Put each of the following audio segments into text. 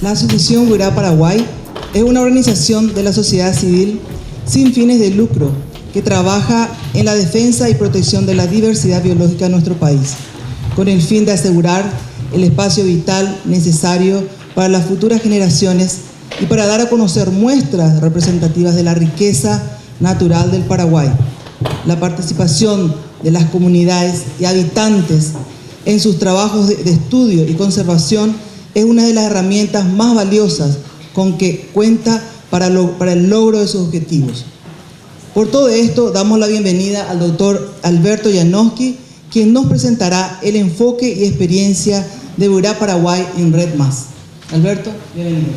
La Asociación Huirá Paraguay es una organización de la sociedad civil sin fines de lucro que trabaja en la defensa y protección de la diversidad biológica de nuestro país, con el fin de asegurar el espacio vital necesario para las futuras generaciones y para dar a conocer muestras representativas de la riqueza natural del Paraguay. La participación de las comunidades y habitantes en sus trabajos de estudio y conservación es una de las herramientas más valiosas con que cuenta para el logro de sus objetivos. Por todo esto, damos la bienvenida al doctor Alberto Janowski, quien nos presentará el enfoque y experiencia de Huirá Paraguay en Red Más. Alberto, bienvenido.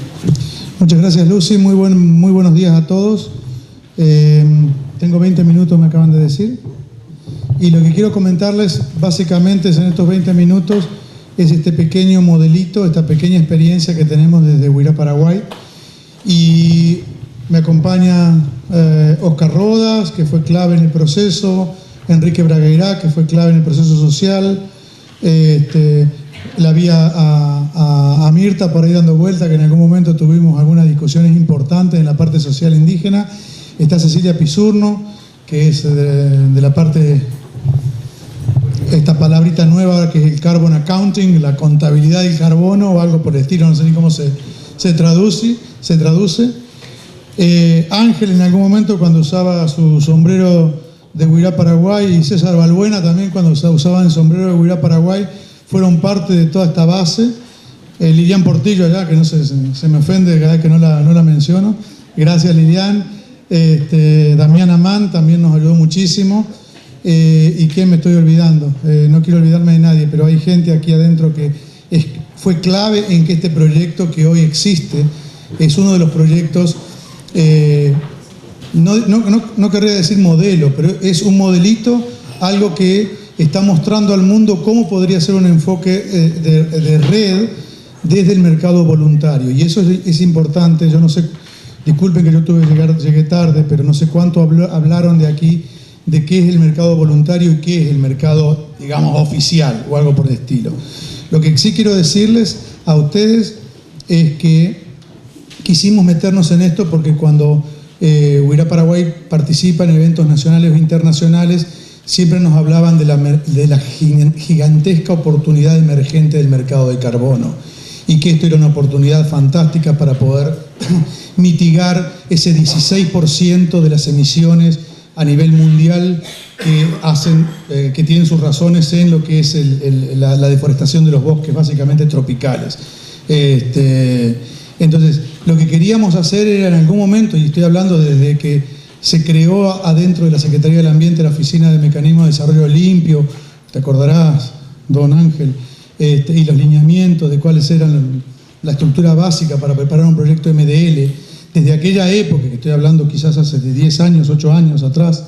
Muchas gracias, Lucy. Muy buenos días a todos. Tengo 20 minutos, me acaban de decir. Y lo que quiero comentarles básicamente en estos 20 minutos es este pequeño modelito, esta pequeña experiencia que tenemos desde Huirá Paraguay. Y me acompaña Oscar Rodas, que fue clave en el proceso, Enrique Bragueirá, que fue clave en el proceso social, la vi a Mirta por ahí dando vuelta, que en algún momento tuvimos algunas discusiones importantes en la parte social indígena. Está Cecilia Pisurno, que es de la parte, esta palabrita nueva que es el carbon accounting, la contabilidad del carbono o algo por el estilo, no sé ni cómo se traduce. Ángel en algún momento cuando usaba su sombrero de Huirá Paraguay, y César Balbuena también cuando usaban el sombrero de Huirá Paraguay, fueron parte de toda esta base. Lilian Portillo allá, que no se me ofende cada vez que no la menciono. Gracias, Lilian. Damián Amán también nos ayudó muchísimo. ¿Y quién me estoy olvidando? No quiero olvidarme de nadie, pero hay gente aquí adentro que fue clave en que este proyecto que hoy existe es uno de los proyectos, no querría decir modelo, pero es un modelito, algo que está mostrando al mundo cómo podría ser un enfoque de red desde el mercado voluntario. Y eso es importante. Yo no sé, disculpen que yo llegué tarde, pero no sé cuánto hablaron de aquí, de qué es el mercado voluntario y qué es el mercado, digamos, oficial o algo por el estilo. Lo que sí quiero decirles a ustedes es que quisimos meternos en esto porque cuando Huirá Paraguay participa en eventos nacionales o internacionales, siempre nos hablaban de la gigantesca oportunidad emergente del mercado de carbono y que esto era una oportunidad fantástica para poder mitigar ese 16% de las emisiones a nivel mundial que tienen sus razones en lo que es la deforestación de los bosques, básicamente tropicales. Entonces, lo que queríamos hacer era en algún momento, y estoy hablando desde que se creó adentro de la Secretaría del Ambiente la Oficina de Mecanismos de Desarrollo Limpio, te acordarás, don Ángel, y los lineamientos de cuáles eran la estructura básica para preparar un proyecto MDL. Desde aquella época, que estoy hablando quizás hace de 10 años, 8 años atrás,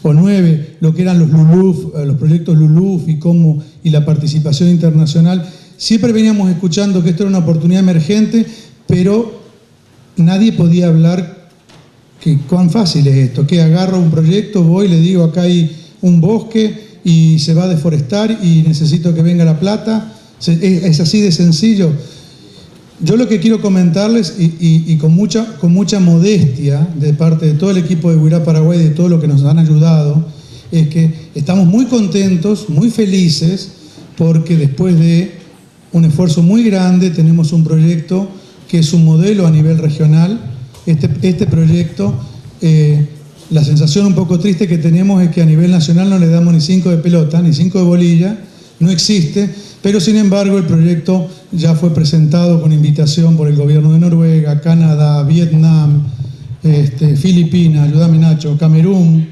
o 9, lo que eran los LULUF, los proyectos LULUF y la participación internacional, siempre veníamos escuchando que esto era una oportunidad emergente, pero nadie podía hablar que cuán fácil es esto, que agarro un proyecto, voy, le digo acá hay un bosque y se va a deforestar y necesito que venga la plata, es así de sencillo. Yo lo que quiero comentarles, y con mucha modestia de parte de todo el equipo de Huirá Paraguay, de todo lo que nos han ayudado, es que estamos muy contentos, muy felices, porque después de un esfuerzo muy grande tenemos un proyecto que es un modelo a nivel regional. Este proyecto, la sensación un poco triste que tenemos es que a nivel nacional no le damos ni 5 de pelota, ni 5 de bolilla, no existe, pero sin embargo el proyecto ya fue presentado con invitación por el gobierno de Noruega, Canadá, Vietnam, Filipinas, ayúdame Nacho, Camerún.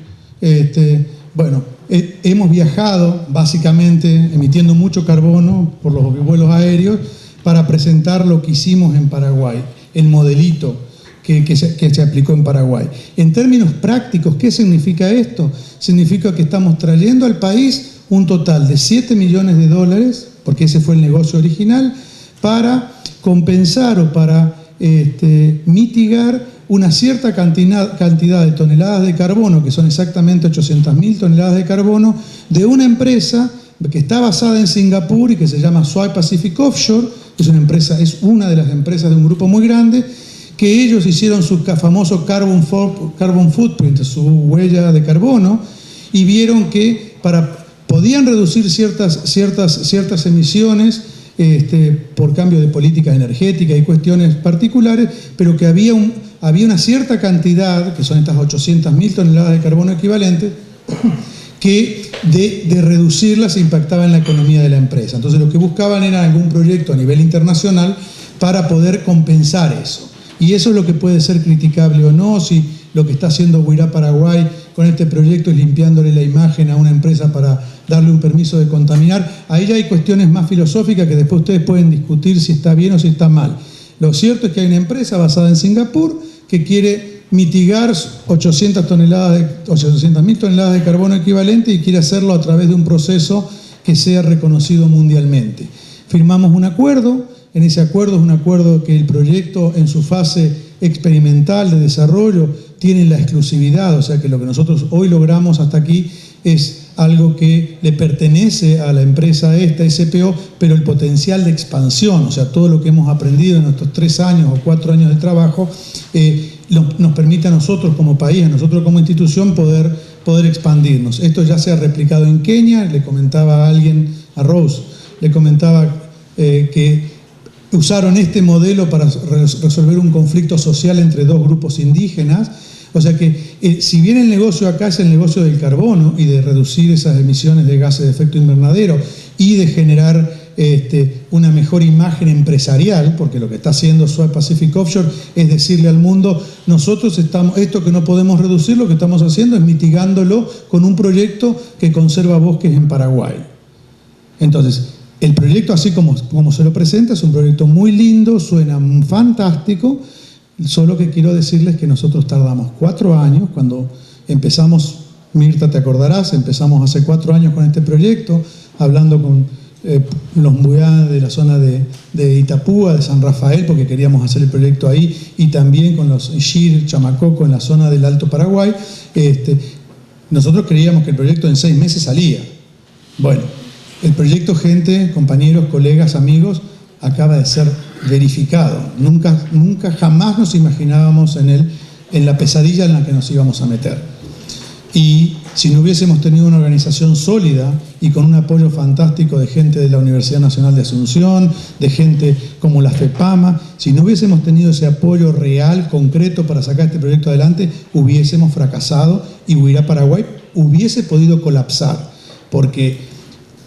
Hemos viajado básicamente emitiendo mucho carbono por los vuelos aéreos para presentar lo que hicimos en Paraguay, el modelito que se aplicó en Paraguay. En términos prácticos, ¿qué significa esto? Significa que estamos trayendo al país un total de $7 millones, porque ese fue el negocio original, para compensar o para mitigar una cierta cantidad de toneladas de carbono, que son exactamente 800.000 toneladas de carbono, de una empresa que está basada en Singapur y que se llama Swire Pacific Offshore, es una de las empresas de un grupo muy grande, que ellos hicieron su famoso carbon footprint, su huella de carbono, y vieron que podían reducir ciertas emisiones por cambio de política energética y cuestiones particulares, pero que había una cierta cantidad, que son estas 800.000 toneladas de carbono equivalente, que de reducirlas impactaba en la economía de la empresa. Entonces lo que buscaban era algún proyecto a nivel internacional para poder compensar eso. Y eso es lo que puede ser criticable o no, si lo que está haciendo Huirá Paraguay con este proyecto es limpiándole la imagen a una empresa para darle un permiso de contaminar. Ahí ya hay cuestiones más filosóficas que después ustedes pueden discutir si está bien o si está mal. Lo cierto es que hay una empresa basada en Singapur que quiere mitigar 800.000 toneladas de carbono equivalente y quiere hacerlo a través de un proceso que sea reconocido mundialmente. Firmamos un acuerdo. En ese acuerdo es un acuerdo que el proyecto en su fase experimental de desarrollo tiene la exclusividad, o sea que lo que nosotros hoy logramos hasta aquí es algo que le pertenece a la empresa SPO, pero el potencial de expansión, o sea, todo lo que hemos aprendido en nuestros 3 años o 4 años de trabajo, nos permite a nosotros como país, a nosotros como institución, poder expandirnos. Esto ya se ha replicado en Kenia, le comentaba a alguien, a Rose, le comentaba que usaron este modelo para resolver un conflicto social entre 2 grupos indígenas. O sea que si bien el negocio acá es el negocio del carbono y de reducir esas emisiones de gases de efecto invernadero y de generar una mejor imagen empresarial, porque lo que está haciendo Swire Pacific Offshore es decirle al mundo, nosotros esto que no podemos reducir, lo que estamos haciendo es mitigándolo con un proyecto que conserva bosques en Paraguay. Entonces, el proyecto, así como se lo presenta, es un proyecto muy lindo, suena fantástico, solo que quiero decirles que nosotros tardamos 4 años, cuando empezamos, Mirta, te acordarás, empezamos hace 4 años con este proyecto, hablando con los Mbuyá de la zona de Itapúa, de San Rafael, porque queríamos hacer el proyecto ahí, y también con los Xir, Chamacoco, en la zona del Alto Paraguay. Nosotros creíamos que el proyecto en 6 meses salía. Bueno, el proyecto, gente, compañeros, colegas, amigos, acaba de ser verificado. Nunca jamás nos imaginábamos en la pesadilla en la que nos íbamos a meter. Y si no hubiésemos tenido una organización sólida y con un apoyo fantástico de gente de la Universidad Nacional de Asunción, de gente como la FEPAMA, si no hubiésemos tenido ese apoyo real, concreto para sacar este proyecto adelante, hubiésemos fracasado y Huirá Paraguay hubiese podido colapsar, porque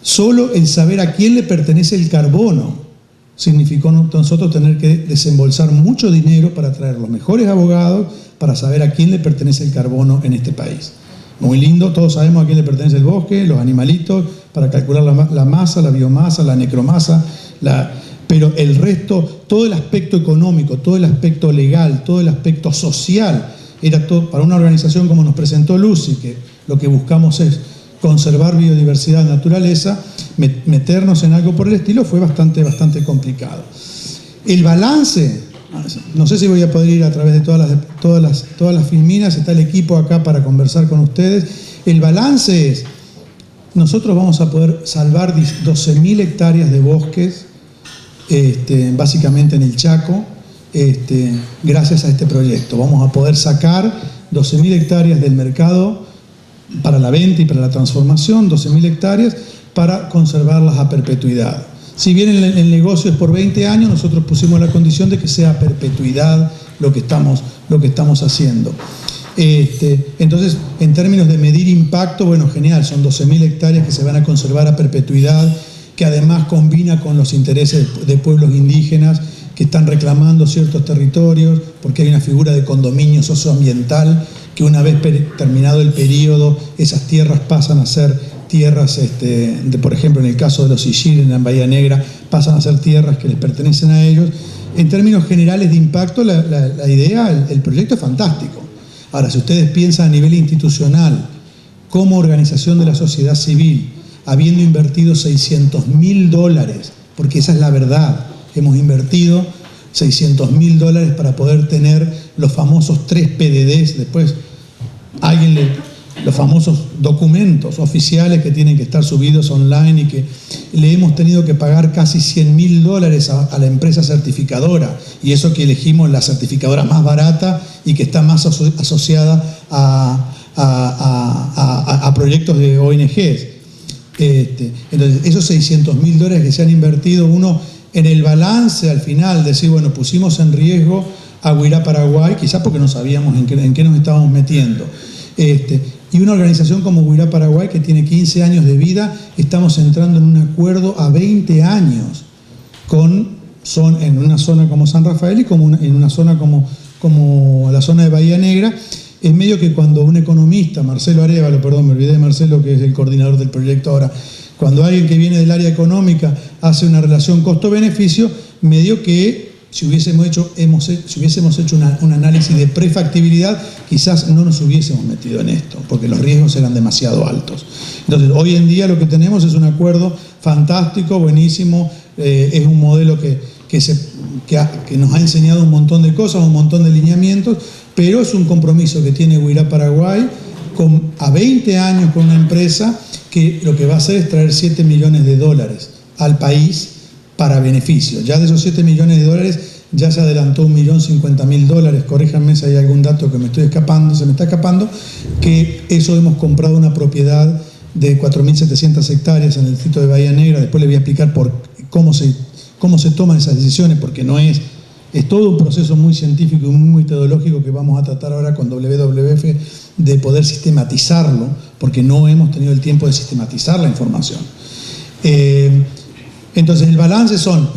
solo el saber a quién le pertenece el carbono significó nosotros tener que desembolsar mucho dinero para traer los mejores abogados para saber a quién le pertenece el carbono en este país. Muy lindo, todos sabemos a quién le pertenece el bosque, los animalitos, para calcular la masa, la biomasa, la necromasa, pero el resto, todo el aspecto económico, todo el aspecto legal, todo el aspecto social, era todo para una organización como nos presentó Lucy, que lo que buscamos es conservar biodiversidad, naturaleza, meternos en algo por el estilo fue bastante complicado. El balance, no sé si voy a poder ir a través de todas las filminas, está el equipo acá para conversar con ustedes. El balance es, nosotros vamos a poder salvar 12.000 hectáreas de bosques, básicamente en el Chaco, gracias a este proyecto. Vamos a poder sacar 12.000 hectáreas del mercado para la venta y para la transformación, 12.000 hectáreas para conservarlas a perpetuidad. Si bien el negocio es por 20 años, nosotros pusimos la condición de que sea a perpetuidad lo que estamos haciendo. Entonces, en términos de medir impacto, bueno, genial, son 12.000 hectáreas que se van a conservar a perpetuidad, que además combina con los intereses de pueblos indígenas que están reclamando ciertos territorios, porque hay una figura de condominio socioambiental, que una vez terminado el periodo, esas tierras pasan a ser tierras, por ejemplo, en el caso de los Ixir, en la Bahía Negra, pasan a ser tierras que les pertenecen a ellos. En términos generales de impacto, la idea, el proyecto es fantástico. Ahora, si ustedes piensan a nivel institucional, como organización de la sociedad civil, habiendo invertido $600.000, porque esa es la verdad, hemos invertido $600.000 para poder tener los famosos 3 PDDs. Después alguien los famosos documentos oficiales que tienen que estar subidos online y que le hemos tenido que pagar casi $100.000 a la empresa certificadora, y eso que elegimos la certificadora más barata y que está más asociada a proyectos de ONGs. Entonces, esos $600.000 que se han invertido, uno en el balance al final decir, bueno, pusimos en riesgo a Huirá Paraguay, quizás porque no sabíamos en qué nos estábamos metiendo. Y una organización como Huirá Paraguay, que tiene 15 años de vida, estamos entrando en un acuerdo a 20 años en una zona como San Rafael y en una zona como la zona de Bahía Negra. Es medio que cuando un economista, Marcelo Arévalo, perdón, me olvidé de Marcelo, que es el coordinador del proyecto ahora, cuando alguien que viene del área económica hace una relación costo-beneficio, medio que si hubiésemos hecho un análisis de prefactibilidad, quizás no nos hubiésemos metido en esto, porque los riesgos eran demasiado altos. Entonces, hoy en día lo que tenemos es un acuerdo fantástico, buenísimo, es un modelo que nos ha enseñado un montón de cosas, un montón de lineamientos, pero es un compromiso que tiene Huirá Paraguay a 20 años con una empresa que lo que va a hacer es traer $7 millones al país para beneficio. Ya de esos $7 millones ya se adelantó $1.050.000, corríjanme si hay algún dato que se me está escapando, que eso hemos comprado una propiedad de 4.700 hectáreas en el distrito de Bahía Negra. Después les voy a explicar cómo se toman esas decisiones, porque es todo un proceso muy científico y muy metodológico que vamos a tratar ahora con WWF de poder sistematizarlo, porque no hemos tenido el tiempo de sistematizar la información. Entonces el balance son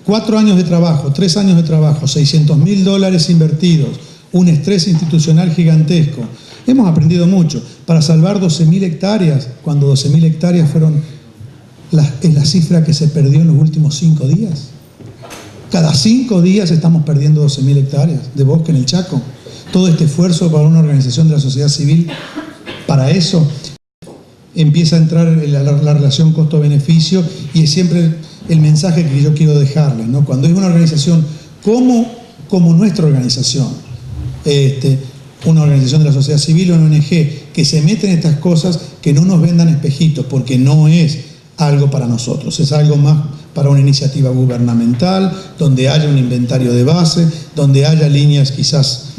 4 años de trabajo, 3 años de trabajo, $600.000 invertidos, un estrés institucional gigantesco. Hemos aprendido mucho para salvar 12.000 hectáreas, cuando 12.000 hectáreas es la cifra que se perdió en los últimos 5 días. Cada 5 días estamos perdiendo 12.000 hectáreas de bosque en el Chaco. Todo este esfuerzo para una organización de la sociedad civil, para eso empieza a entrar la relación costo-beneficio, y es siempre el mensaje que yo quiero dejarles, ¿no? Cuando es una organización como nuestra organización, una organización de la sociedad civil o una ONG, que se mete en estas cosas, que no nos vendan espejitos, porque no es algo para nosotros, es algo más para una iniciativa gubernamental, donde haya un inventario de base, donde haya líneas quizás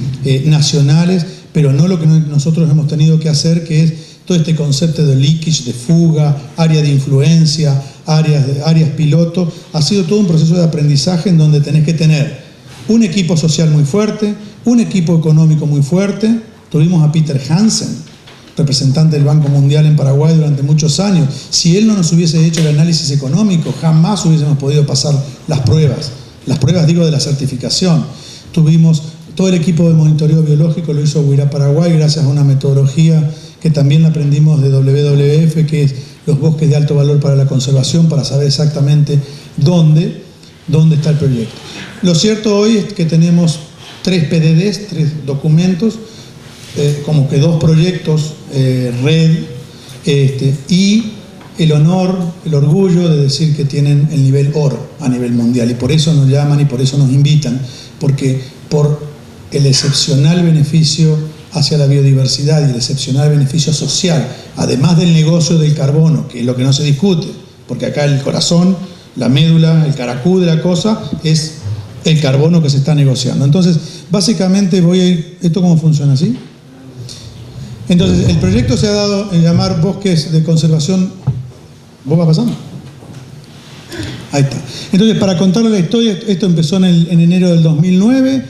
nacionales, pero no lo que nosotros hemos tenido que hacer, que es todo este concepto de leakage, de fuga, área de influencia, áreas piloto. Ha sido todo un proceso de aprendizaje en donde tenés que tener un equipo social muy fuerte, un equipo económico muy fuerte. Tuvimos a Peter Hansen, representante del Banco Mundial en Paraguay durante muchos años. Si él no nos hubiese hecho el análisis económico, jamás hubiésemos podido pasar las pruebas digo de la certificación. Tuvimos todo el equipo de monitoreo biológico, lo hizo Huirá Paraguay gracias a una metodología que también aprendimos de WWF, que es los bosques de alto valor para la conservación, para saber exactamente dónde está el proyecto. Lo cierto hoy es que tenemos 3 PDDs, 3 documentos, como que 2 proyectos red, y el honor, el orgullo de decir que tienen el nivel oro a nivel mundial, y por eso nos llaman y por eso nos invitan, porque por el excepcional beneficio hacia la biodiversidad y el excepcional beneficio social, además del negocio del carbono, que es lo que no se discute, porque acá el corazón, la médula, el caracú de la cosa es el carbono que se está negociando. Entonces, básicamente voy a ir, ¿esto cómo funciona así? Entonces, el proyecto se ha dado en llamar Bosques de Conservación. ¿Vos vas pasando? Ahí está. Entonces, para contarles la historia, esto empezó en enero del 2009,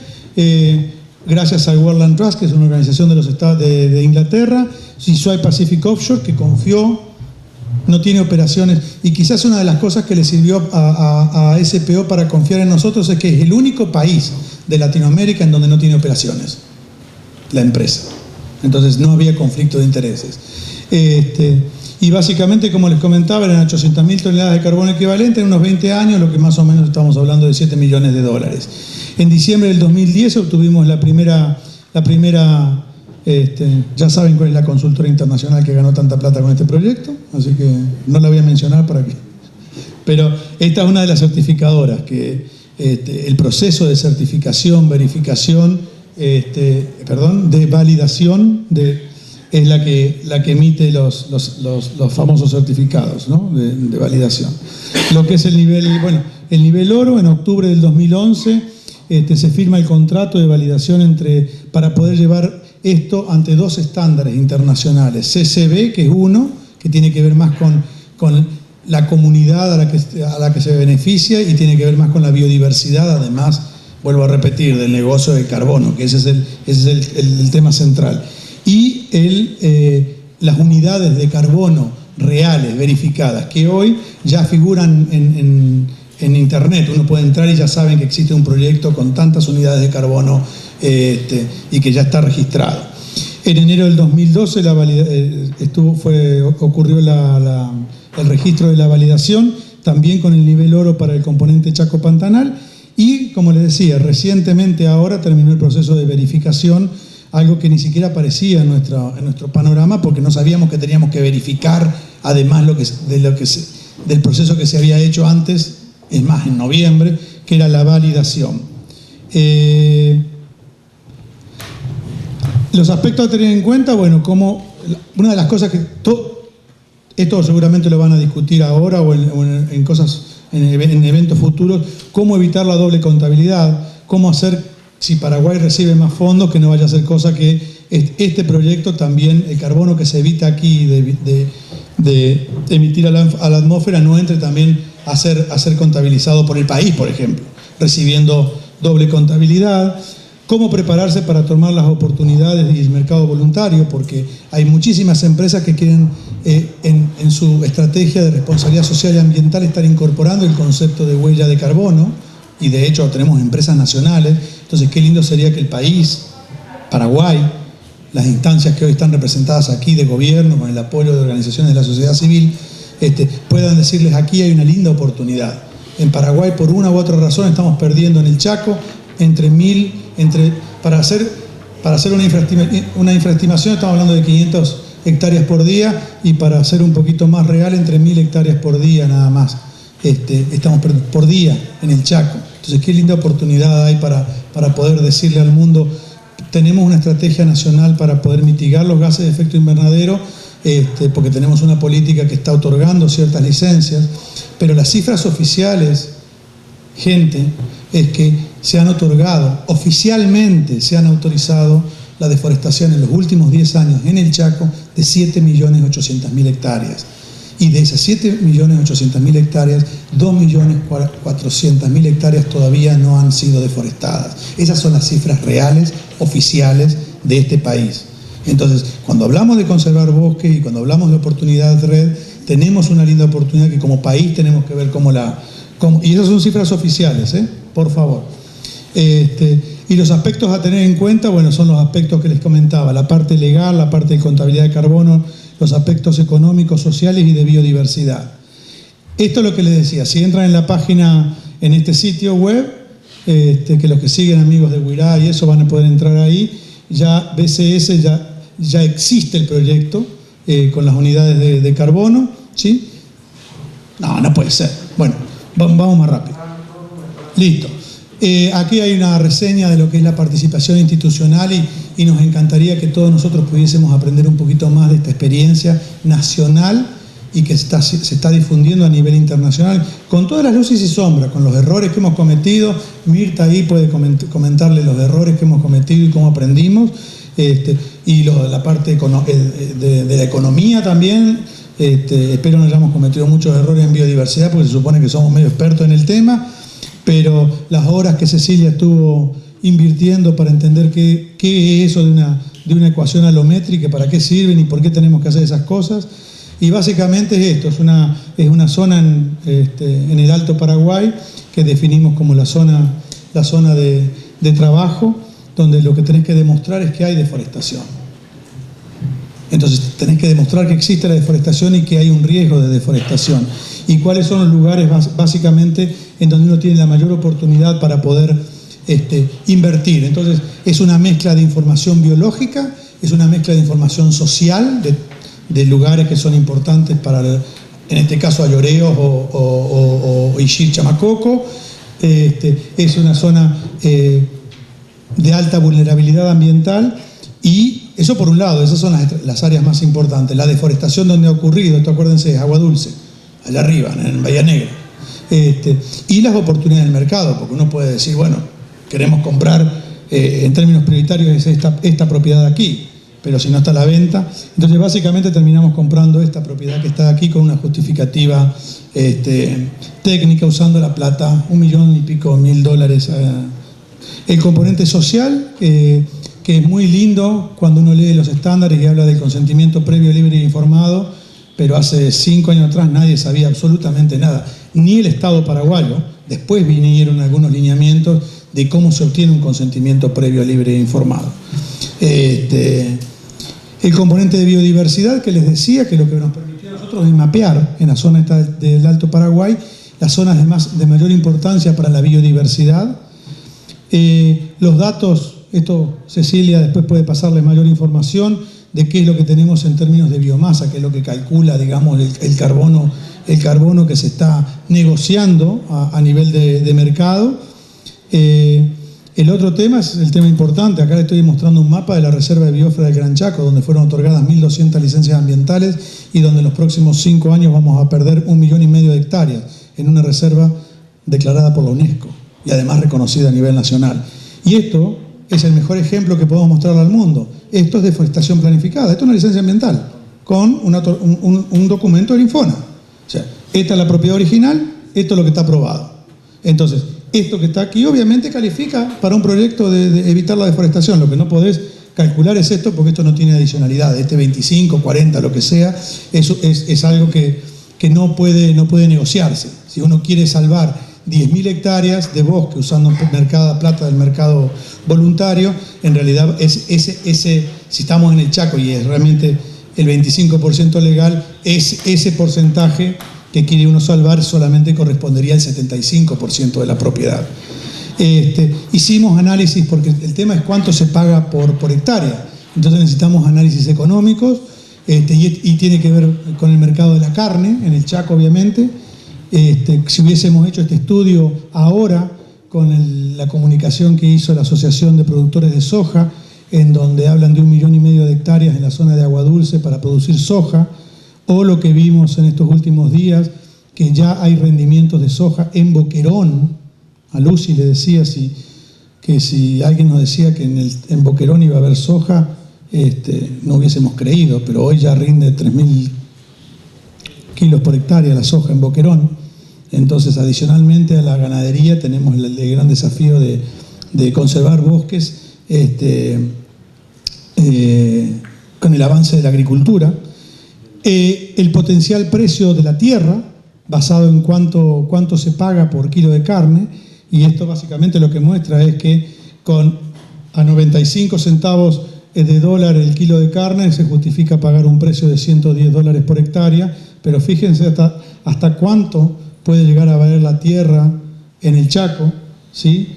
gracias al World Land Trust, que es una organización de los estados de Inglaterra, Seaside Pacific Offshore, que confió, no tiene operaciones, y quizás una de las cosas que le sirvió a SPO para confiar en nosotros es que es el único país de Latinoamérica en donde no tiene operaciones, la empresa. Entonces no había conflicto de intereses. Y básicamente, como les comentaba, eran 800.000 toneladas de carbono equivalente en unos 20 años, lo que más o menos estamos hablando de $7 millones. En diciembre del 2010 obtuvimos la primera ya saben cuál es la consultora internacional que ganó tanta plata con este proyecto, así que no la voy a mencionar para que... Pero esta es una de las certificadoras, que el proceso de certificación, verificación, de validación es la que emite los famosos certificados, ¿no?, de validación. Lo que es el nivel oro, en octubre del 2011 se firma el contrato de validación para poder llevar esto ante dos estándares internacionales. CCB, que es uno, que tiene que ver más con la comunidad a la que se beneficia y tiene que ver más con la biodiversidad, además, vuelvo a repetir, del negocio del carbono, que ese es el tema central. Y las unidades de carbono reales, verificadas, que hoy ya figuran en Internet. Uno puede entrar y ya saben que existe un proyecto con tantas unidades de carbono y que ya está registrado. En enero del 2012 ocurrió el registro de la validación, también con el nivel oro para el componente Chaco Pantanal, y, como les decía, recientemente ahora terminó el proceso de verificación, algo que ni siquiera aparecía en nuestro panorama, porque no sabíamos que teníamos que verificar, además del proceso que se había hecho antes, es más, en noviembre, que era la validación. Los aspectos a tener en cuenta, bueno, como una de las cosas que esto seguramente lo van a discutir ahora o en eventos futuros, cómo evitar la doble contabilidad, cómo hacer, si Paraguay recibe más fondos, que no vaya a ser cosa que este proyecto también, el carbono que se evita aquí de emitir a la atmósfera, no entre también a ser contabilizado por el país, por ejemplo, recibiendo doble contabilidad. Cómo prepararse para tomar las oportunidades y el mercado voluntario, porque hay muchísimas empresas que quieren en su estrategia de responsabilidad social y ambiental estar incorporando el concepto de huella de carbono, y de hecho tenemos empresas nacionales. Entonces, qué lindo sería que el país, Paraguay, las instancias que hoy están representadas aquí de gobierno, con el apoyo de organizaciones de la sociedad civil, puedan decirles: aquí hay una linda oportunidad. En Paraguay, por una u otra razón, estamos perdiendo en el Chaco para hacer una infraestimación estamos hablando de 500 hectáreas por día, y para hacer un poquito más real, entre 1000 hectáreas por día nada más. Estamos por día en el Chaco. Entonces, qué linda oportunidad hay para poder decirle al mundo: tenemos una estrategia nacional para poder mitigar los gases de efecto invernadero, porque tenemos una política que está otorgando ciertas licencias, pero las cifras oficiales, gente, es que se han otorgado, oficialmente se han autorizado la deforestación en los últimos 10 años en el Chaco de 7.800.000 hectáreas. Y de esas 7.800.000 hectáreas, 2.400.000 hectáreas todavía no han sido deforestadas. Esas son las cifras reales, oficiales de este país. Entonces, cuando hablamos de conservar bosques y cuando hablamos de oportunidad red, tenemos una linda oportunidad que como país tenemos que ver y esas son cifras oficiales, por favor. Y los aspectos a tener en cuenta, bueno, son los aspectos que les comentaba: la parte legal, la parte de contabilidad de carbono, los aspectos económicos, sociales y de biodiversidad. Esto es lo que les decía: si entran en la página, en este sitio web, que los que siguen amigos de WIRA y eso van a poder entrar ahí, ya BCS ya existe el proyecto con las unidades de carbono, ¿sí? No puede ser. Bueno, vamos más rápido. Listo. Aquí hay una reseña de lo que es la participación institucional y nos encantaría que todos nosotros pudiésemos aprender un poquito más de esta experiencia nacional y que se está difundiendo a nivel internacional, con todas las luces y sombras, con los errores que hemos cometido. Mirta ahí puede comentarle los errores que hemos cometido y cómo aprendimos, y la parte de la economía también. Espero no hayamos cometido muchos errores en biodiversidad, porque se supone que somos medio expertos en el tema, pero las horas que Cecilia estuvo invirtiendo para entender qué es eso de una ecuación alométrica, para qué sirven y por qué tenemos que hacer esas cosas. Y básicamente es esto: es una zona en el Alto Paraguay que definimos como la zona de trabajo, donde lo que tenés que demostrar es que hay deforestación. Entonces tenés que demostrar que existe la deforestación y que hay un riesgo de deforestación. Y cuáles son los lugares básicamente en donde uno tiene la mayor oportunidad para poder invertir. Entonces es una mezcla de información biológica, es una mezcla de información social, de lugares que son importantes para, en este caso, Ayoreos o Ixir Chamacoco. Es una zona de alta vulnerabilidad ambiental, Y eso por un lado, esas son las áreas más importantes. La deforestación donde ha ocurrido, esto acuérdense, es Agua Dulce, allá arriba, en Bahía Negra. Y las oportunidades del mercado, porque uno puede decir, bueno, queremos comprar en términos prioritarios esta propiedad aquí, pero si no está a la venta, entonces básicamente terminamos comprando esta propiedad que está aquí con una justificativa técnica, usando la plata, $1.000.000 El componente social, que es muy lindo cuando uno lee los estándares y habla del consentimiento previo, libre e informado, pero hace 5 años atrás nadie sabía absolutamente nada, ni el Estado paraguayo. Después vinieron algunos lineamientos de cómo se obtiene un consentimiento previo, libre e informado. El componente de biodiversidad que les decía, que lo que nos permitió a nosotros es mapear en la zona del Alto Paraguay las zonas de mayor importancia para la biodiversidad. Los datos, esto Cecilia después puede pasarles mayor información de qué es lo que tenemos en términos de biomasa, que es lo que calcula, digamos, el carbono que se está negociando a nivel de mercado. El otro tema es el tema importante. Acá le estoy mostrando un mapa de la Reserva de Biosfera del Gran Chaco, donde fueron otorgadas 1.200 licencias ambientales y donde en los próximos 5 años vamos a perder 1,5 millones de hectáreas en una reserva declarada por la UNESCO y además reconocida a nivel nacional. Y esto es el mejor ejemplo que podemos mostrarle al mundo. Esto es deforestación planificada, esto es una licencia ambiental con un documento del Infona. O sea, esta es la propiedad original, esto es lo que está aprobado. Entonces, esto que está aquí obviamente califica para un proyecto de evitar la deforestación. Lo que no podés calcular es esto, porque esto no tiene adicionalidad. 25, 40, lo que sea, eso es algo que no puede negociarse. Si uno quiere salvar 10.000 hectáreas de bosque usando plata del mercado voluntario, en realidad si estamos en el Chaco y es realmente el 25% legal, ese porcentaje que quiere uno salvar solamente correspondería al 75% de la propiedad. Hicimos análisis porque el tema es cuánto se paga por hectárea, entonces necesitamos análisis económicos y tiene que ver con el mercado de la carne, en el Chaco obviamente. Si hubiésemos hecho este estudio ahora con la comunicación que hizo la Asociación de Productores de Soja, en donde hablan de 1,5 millones de hectáreas en la zona de Agua Dulce para producir soja, o lo que vimos en estos últimos días, que ya hay rendimientos de soja en Boquerón. A Lucy le decía que si alguien nos decía que en Boquerón iba a haber soja, no hubiésemos creído, pero hoy ya rinde 3.000 kilos por hectárea la soja en Boquerón. Entonces, adicionalmente a la ganadería, tenemos el gran desafío de conservar bosques con el avance de la agricultura. El potencial precio de la tierra, basado en cuánto se paga por kilo de carne, y esto básicamente lo que muestra es que a 95 centavos de dólar el kilo de carne se justifica pagar un precio de $110 por hectárea, pero fíjense hasta cuánto puede llegar a valer la tierra en el Chaco, ¿sí?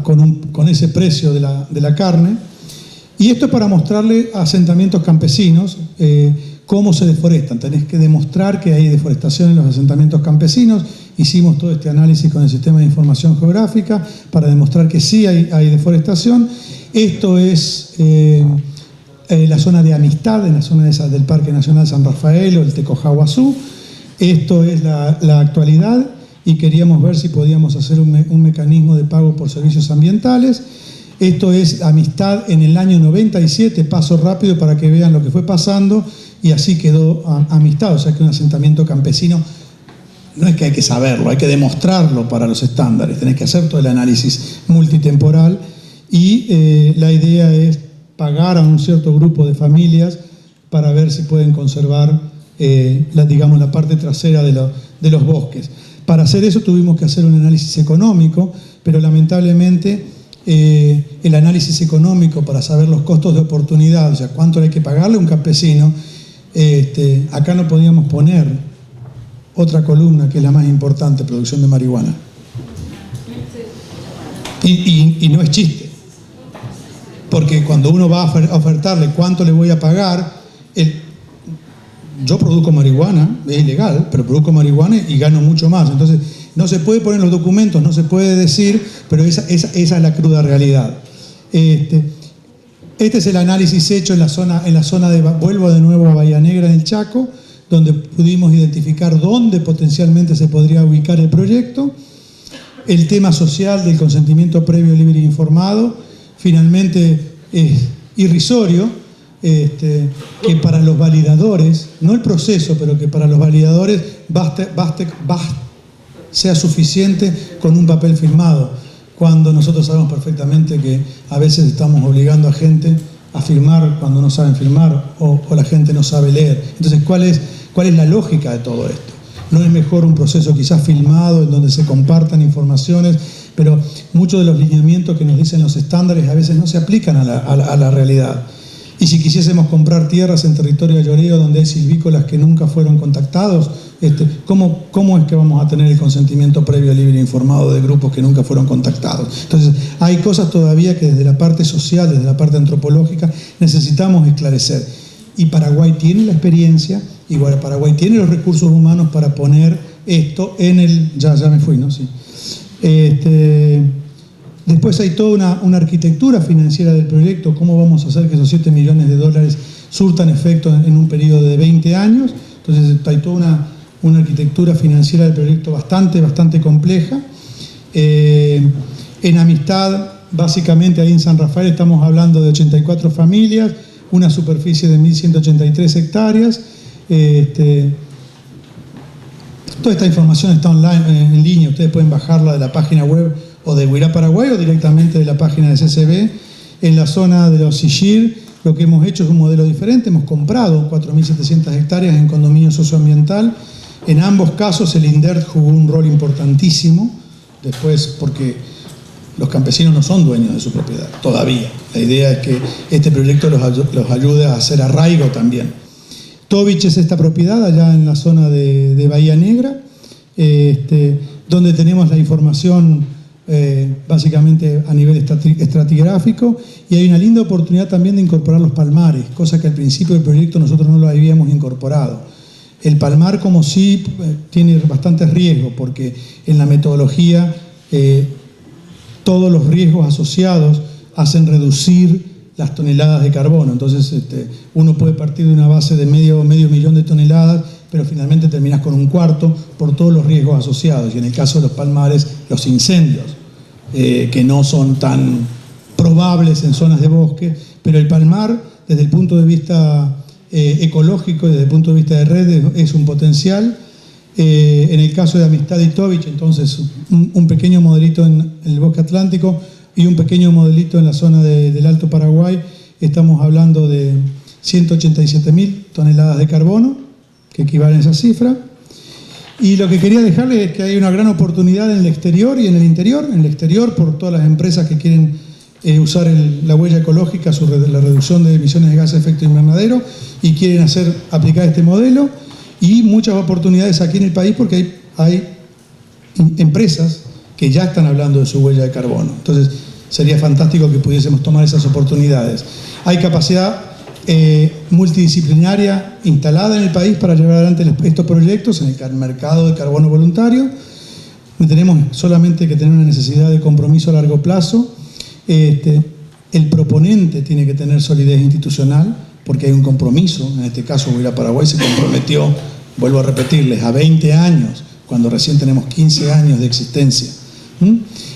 Con ese precio de la carne. Y esto es para mostrarle a asentamientos campesinos cómo se deforestan. Tenés que demostrar que hay deforestación en los asentamientos campesinos. Hicimos todo este análisis con el sistema de información geográfica para demostrar que sí hay deforestación. Esto es la zona de Amistad, en la zona del Parque Nacional San Rafael o el Tecojaguazú. Esto es la actualidad y queríamos ver si podíamos hacer un mecanismo de pago por servicios ambientales. Esto es Amistad en el año 97, paso rápido para que vean lo que fue pasando, y así quedó Amistad. O sea que un asentamiento campesino no es que hay que saberlo, hay que demostrarlo para los estándares. Tenés que hacer todo el análisis multitemporal y la idea es pagar a un cierto grupo de familias para ver si pueden conservar la parte trasera de los bosques. Para hacer eso tuvimos que hacer un análisis económico, pero lamentablemente el análisis económico para saber los costos de oportunidad, o sea, cuánto hay que pagarle a un campesino, acá no podíamos poner otra columna que es la más importante, producción de marihuana. Y no es chiste, porque cuando uno va a ofertarle cuánto le voy a pagar, yo produzco marihuana, es ilegal, pero produzco marihuana y gano mucho más. Entonces, no se puede poner en los documentos, no se puede decir, pero esa es la cruda realidad. Este es el análisis hecho en la zona de, vuelvo de nuevo a Bahía Negra, en el Chaco, donde pudimos identificar dónde potencialmente se podría ubicar el proyecto. El tema social del consentimiento previo, libre e informado, finalmente es irrisorio, que para los validadores, no el proceso, pero que para los validadores sea suficiente con un papel firmado, cuando nosotros sabemos perfectamente que a veces estamos obligando a gente a firmar cuando no saben firmar o la gente no sabe leer. Entonces, ¿cuál es la lógica de todo esto? ¿No es mejor un proceso quizás filmado en donde se compartan informaciones? Pero muchos de los lineamientos que nos dicen los estándares a veces no se aplican a la realidad. Y si quisiésemos comprar tierras en territorio ayoreo donde hay silvícolas que nunca fueron contactados, ¿cómo es que vamos a tener el consentimiento previo, libre e informado de grupos que nunca fueron contactados? Entonces, hay cosas todavía que desde la parte social, desde la parte antropológica, necesitamos esclarecer. Y Paraguay tiene la experiencia, igual Paraguay tiene los recursos humanos para poner esto en el... Ya me fui, ¿no? Sí. Después hay toda una arquitectura financiera del proyecto, cómo vamos a hacer que esos 7 millones de dólares surtan efecto en un periodo de 20 años. Entonces hay toda una arquitectura financiera del proyecto bastante compleja. En Amistad, básicamente ahí en San Rafael estamos hablando de 84 familias, una superficie de 1.183 hectáreas. Toda esta información está online, en línea, ustedes pueden bajarla de la página web o de Huirá Paraguay o directamente de la página de CCB. En la zona de los Sillír, lo que hemos hecho es un modelo diferente, hemos comprado 4.700 hectáreas en condominio socioambiental. En ambos casos el INDERT jugó un rol importantísimo, después porque los campesinos no son dueños de su propiedad, todavía. La idea es que este proyecto los ayude a hacer arraigo también. Tovich es esta propiedad allá en la zona de Bahía Negra, donde tenemos la información básicamente a nivel estratigráfico, y hay una linda oportunidad también de incorporar los palmares, cosa que al principio del proyecto nosotros no lo habíamos incorporado. El palmar como sí tiene bastantes riesgos, porque en la metodología todos los riesgos asociados hacen reducir las toneladas de carbono. Entonces uno puede partir de una base de medio millón de toneladas, pero finalmente terminas con un cuarto por todos los riesgos asociados. Y en el caso de los palmares, los incendios, que no son tan probables en zonas de bosque, pero el palmar, desde el punto de vista ecológico y desde el punto de vista de red, es un potencial. En el caso de Amistad y Tovich, entonces, un pequeño modelito en el bosque atlántico y un pequeño modelito en la zona del Alto Paraguay. Estamos hablando de 187.000 toneladas de carbono, que equivalen a esa cifra. Y lo que quería dejarles es que hay una gran oportunidad en el exterior y en el interior. En el exterior, por todas las empresas que quieren usar la huella ecológica, la reducción de emisiones de gases de efecto invernadero, y quieren aplicar este modelo. Y muchas oportunidades aquí en el país, porque hay empresas que ya están hablando de su huella de carbono. Entonces, sería fantástico que pudiésemos tomar esas oportunidades. Hay capacidad multidisciplinaria instalada en el país para llevar adelante estos proyectos en el mercado de carbono voluntario. Tenemos solamente que tener una necesidad de compromiso a largo plazo. El proponente tiene que tener solidez institucional, porque hay un compromiso. En este caso, Huirá Paraguay se comprometió, vuelvo a repetirles, a 20 años, cuando recién tenemos 15 años de existencia.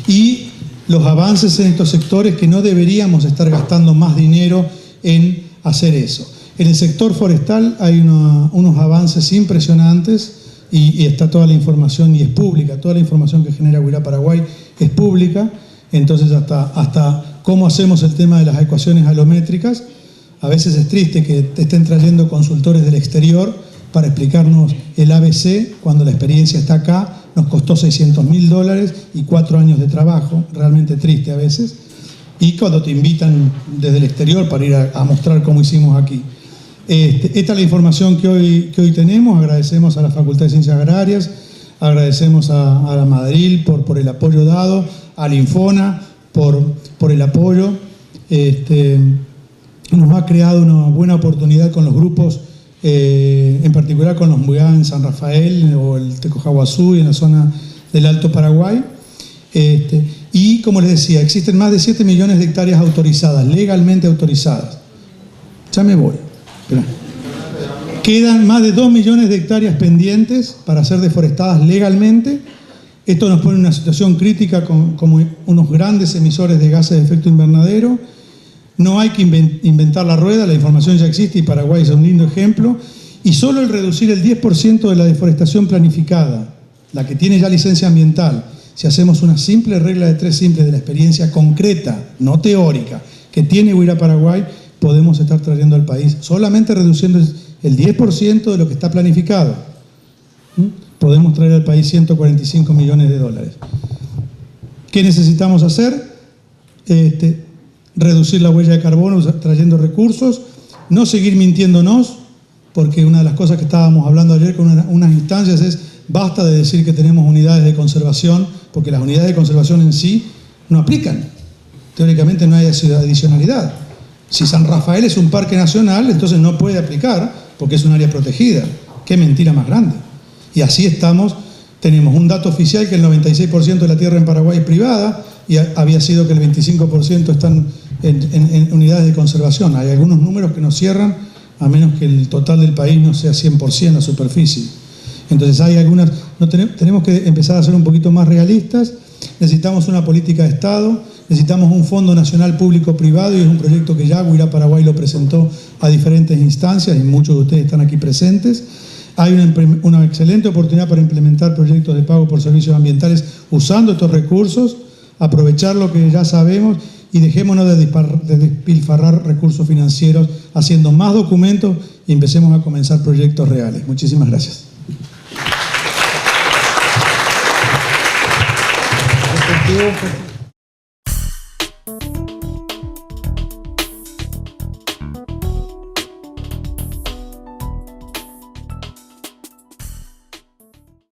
Y los avances en estos sectores, que no deberíamos estar gastando más dinero en hacer eso. En el sector forestal hay unos avances impresionantes, y está toda la información, y es pública, toda la información que genera Huirá Paraguay es pública. Entonces hasta cómo hacemos el tema de las ecuaciones alométricas. A veces es triste que te estén trayendo consultores del exterior para explicarnos el ABC, cuando la experiencia está acá. Nos costó $600.000 y 4 años de trabajo, realmente triste a veces. Y cuando te invitan desde el exterior para ir a mostrar cómo hicimos aquí. Esta es la información que hoy tenemos. Agradecemos a la Facultad de Ciencias Agrarias, agradecemos a la Madril por el apoyo dado, al Infona por el apoyo. Nos ha creado una buena oportunidad con los grupos, en particular con los Muyá en San Rafael o el Tecojaguazú y en la zona del Alto Paraguay. Y, como les decía, existen más de 7 millones de hectáreas autorizadas, legalmente autorizadas. Ya me voy. Esperá. Quedan más de 2 millones de hectáreas pendientes para ser deforestadas legalmente. Esto nos pone en una situación crítica como unos grandes emisores de gases de efecto invernadero. No hay que inventar la rueda, la información ya existe y Paraguay es un lindo ejemplo. Y solo el reducir el 10% de la deforestación planificada, la que tiene ya licencia ambiental, si hacemos una simple regla de 3 simples de la experiencia concreta, no teórica, que tiene Huira Paraguay, podemos estar trayendo al país, solamente reduciendo el 10% de lo que está planificado, podemos traer al país 145 millones de dólares. ¿Qué necesitamos hacer? Reducir la huella de carbono trayendo recursos, no seguir mintiéndonos, porque una de las cosas que estábamos hablando ayer con unas instancias es basta de decir que tenemos unidades de conservación, porque las unidades de conservación en sí no aplican. Teóricamente no hay adicionalidad. Si San Rafael es un parque nacional, entonces no puede aplicar porque es un área protegida. ¡Qué mentira más grande! Y así estamos. Tenemos un dato oficial que el 96% de la tierra en Paraguay es privada y había sido que el 25% están en unidades de conservación. Hay algunos números que nos cierran a menos que el total del país no sea 100% la superficie. Entonces hay algunas, tenemos que empezar a ser un poquito más realistas. Necesitamos una política de Estado, necesitamos un Fondo Nacional Público-Privado y es un proyecto que ya Huira Paraguay lo presentó a diferentes instancias y muchos de ustedes están aquí presentes. Hay una excelente oportunidad para implementar proyectos de pago por servicios ambientales usando estos recursos, aprovechar lo que ya sabemos y dejémonos de despilfarrar recursos financieros haciendo más documentos y empecemos a comenzar proyectos reales. Muchísimas gracias. Efectivo.